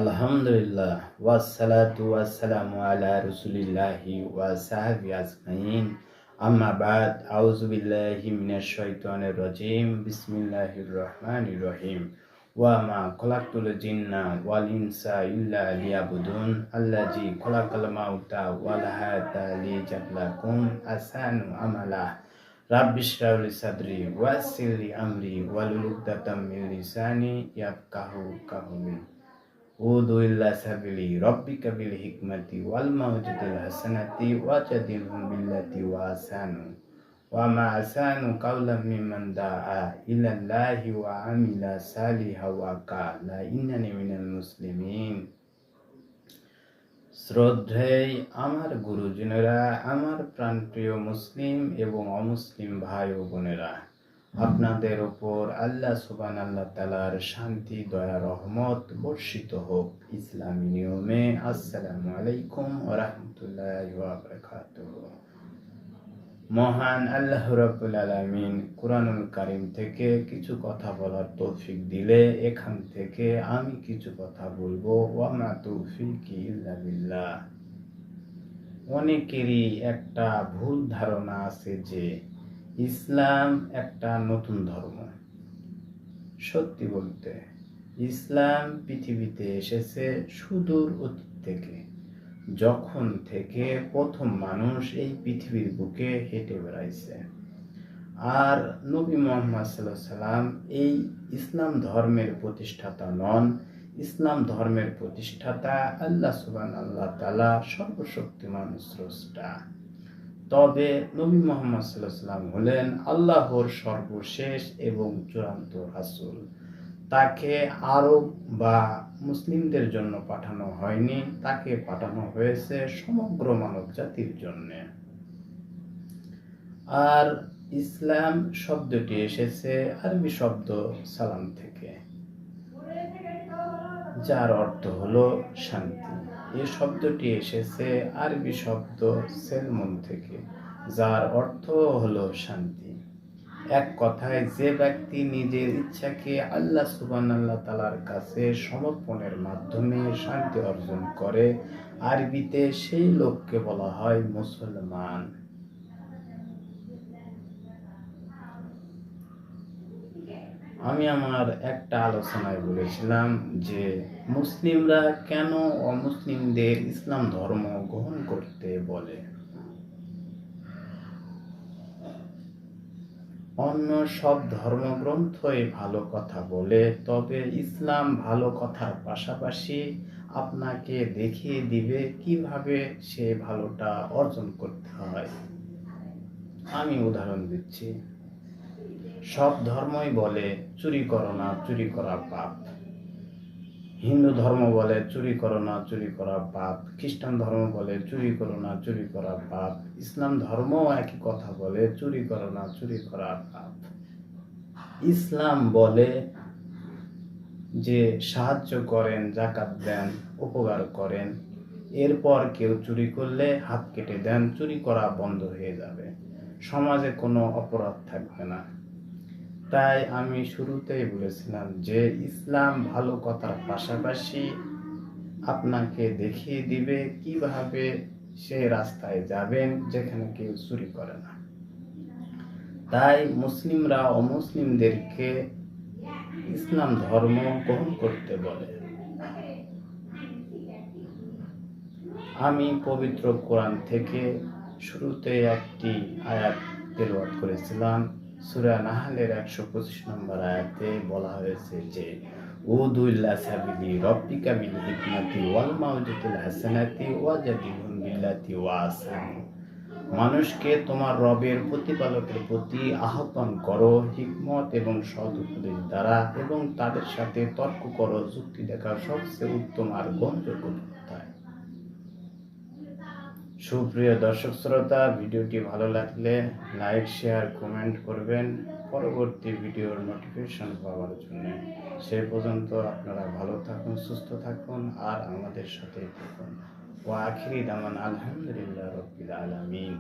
আলহামদুলিল্লাহ ওয়াসসালাতু ওয়াসসালামু আলা রাসূলিল্লাহি ওয়া সাহবিহি আজমাইন আম্মা বাদ আউযু বিল্লাহি মিনাশ শাইতানির রাজীম বিসমিল্লাহির রহমানির রহিম ওয়া মা খালাকতুল জিন্না ওয়াল ইনসা ইল্লা লিয়াবুদুন আল্লাযী খালাকাল মাউতা ওয়াল হায়াতা লিয়াবলুয়াকুম আহসানু আমালা রাব্বিশ ইশরাহ লি সাদরি ওয়াসসির লি আমরি ওয়াহলুল উকদাতাম মিন লিসানি ইয়াফকাহু কাওলি উদু ইলা সাবিলি রাব্বিকা বিল হিকমাতি ওয়াল মাউজিজাতিল হাসানাতি ওয়াজাদিলহুম বিল্লাতি ওয়া আহসানু ওয়া মা আহসানু কাওলাম মিম্মান দাআ ইলাল্লাহি ওয়া আমিলা সালিহান ওয়া ক্বালা ইন্নানি মিনাল মুসলিমিন। শ্রদ্ধেয় আমার গুরুজনেরা, আমার প্রাণপ্রিয় মুসলিম এবং অমুসলিম ভাই ও বোনেরা, আপনাদের ওপর আল্লাহ সুবহানাহু তাআলার শান্তি দয়া রহমত বর্ষিত হোক। ইসলামী নিয়মে আসসালামু আলাইকুম ওয়া রাহমাতুল্লাহি ওয়া বারাকাতুহু। মহান আল্লাহ রাব্বুল আলামিন কুরআনুল কারীম থেকে কিছু কথা বলার তৌফিক দিলে এখান থেকে আমি কিছু কথা বলবো। ওয়া মা তৌফিকি ইল্লা বিল্লাহ। অনেকেরই একটা ভুল ধারণা আছে যে ইসলাম একটা নতুন ধর্ম। সত্যি বলতে ইসলাম পৃথিবীতে এসেছে সুদূর অতীত থেকে, যখন থেকে প্রথম মানুষ এই পৃথিবীর বুকে হেঁটে বেড়াইছে। আর নবী মুহাম্মদ সাল্লাল্লাহু আলাইহি সাল্লাম এই ইসলাম ধর্মের প্রতিষ্ঠাতা নন। ইসলাম ধর্মের প্রতিষ্ঠাতা আল্লাহ সুবহানাহু তাআলা, সর্বশক্তিমান স্রষ্টা। তবে নবী মুহাম্মদ সাল্লাল্লাহু আলাইহি সাল্লাম হলেন আল্লাহর সর্বশেষ এবং চূড়ান্ত রাসূল। তাকে আরব বা মুসলিমদের জন্য পাঠানো হয়নি, তাকে পাঠানো হয়েছে সমগ্র মানব জাতির জন্য। আর ইসলাম শব্দটি এসেছে আরবি শব্দ সালাম থেকে, যার অর্থ হলো শান্তি। এই শব্দটি এসেছে আরবি শব্দ সেলমন থেকে, যার অর্থ হলো শান্তি। এক কথায়, যে ব্যক্তি নিজের ইচ্ছাকে আল্লাহ সুবহানাহু তাআলার কাছে সমর্পণের মাধ্যমে শান্তি অর্জন করে, আরবিতে সেই লোককে বলা হয় মুসলমান। আমি আমার একটা আলোচনায় বলেছিলাম যে মুসলিমরা কেন অমুসলিমদের ইসলাম ধর্ম গ্রহণ করতে বলে। অন্য সব ধর্মগ্রন্থই ভালো কথা বলে, তবে ইসলাম ভালো কথার পাশাপাশি আপনাকে দেখিয়ে দিবে কিভাবে সে ভালোটা অর্জন করতে হয়। আমি উদাহরণ দিচ্ছি। সব ধর্মই বলে চুরি করো না, চুরি করা পাপ। হিন্দু ধর্ম বলে চুরি করো না, চুরি করা পাপ। খ্রিস্টান ধর্ম বলে চুরি করো না, চুরি করা পাপ। ইসলাম ধর্ম একই কথা বলে চুরি করো না, চুরি করা পাপ। ইসলাম বলে যে সাহায্য করেন, যাকাত দেন, উপকার করেন, এরপর কেউ চুরি করলে হাত কেটে দেন, চুরি করা বন্ধ হয়ে যাবে, সমাজে কোনো অপরাধ থাকবে না। তাই আমি শুরুতেই বলেছিলাম যে ইসলাম ভালো কথার পাশাপাশি আপনাকে দেখিয়ে দিবে কিভাবে সেই রাস্তায় যাবেন যেখানে কেউ চুরি করে না। তাই মুসলিমরা অমুসলিমদেরকে ইসলাম ধর্ম গ্রহণ করতে বলে। আমি পবিত্র কোরআন থেকে শুরুতে একটি আয়াত তেলাওয়াত করেছিলাম। সূরা নাহলের 125 নম্বর আয়াতে বলা হয়েছে যে উদু ইলা সাবিলি রাব্বিকা বিল হিকমাতি ওয়াল মাউজিজাতিল হাসানাতি ওয়াজাদিলহুম বিল্লাতি ওয়া আহসানু। মানুষকে তোমার রবের প্রতিপালকের প্রতি আহ্বান করো হিকমত এবং সৎ উপদেশ দ্বারা, এবং তাদের সাথে তর্ক করো যুক্তি দেখাও সবচেয়ে উত্তম আর গ্রহণযোগ্য কথায়। সুপ্রিয় দর্শক শ্রোতা, ভিডিওটি ভালো লাগলে লাইক, শেয়ার, কমেন্ট করবেন পরবর্তী ভিডিওর নোটিফিকেশন পাওয়ার জন্য। সে পর্যন্ত আপনারা ভালো থাকুন, সুস্থ থাকুন আর আমাদের সাথে থাকুন। ওয়া আখিরি দাওয়ানা আলহামদুলিল্লাহি রাব্বিল আলামিন।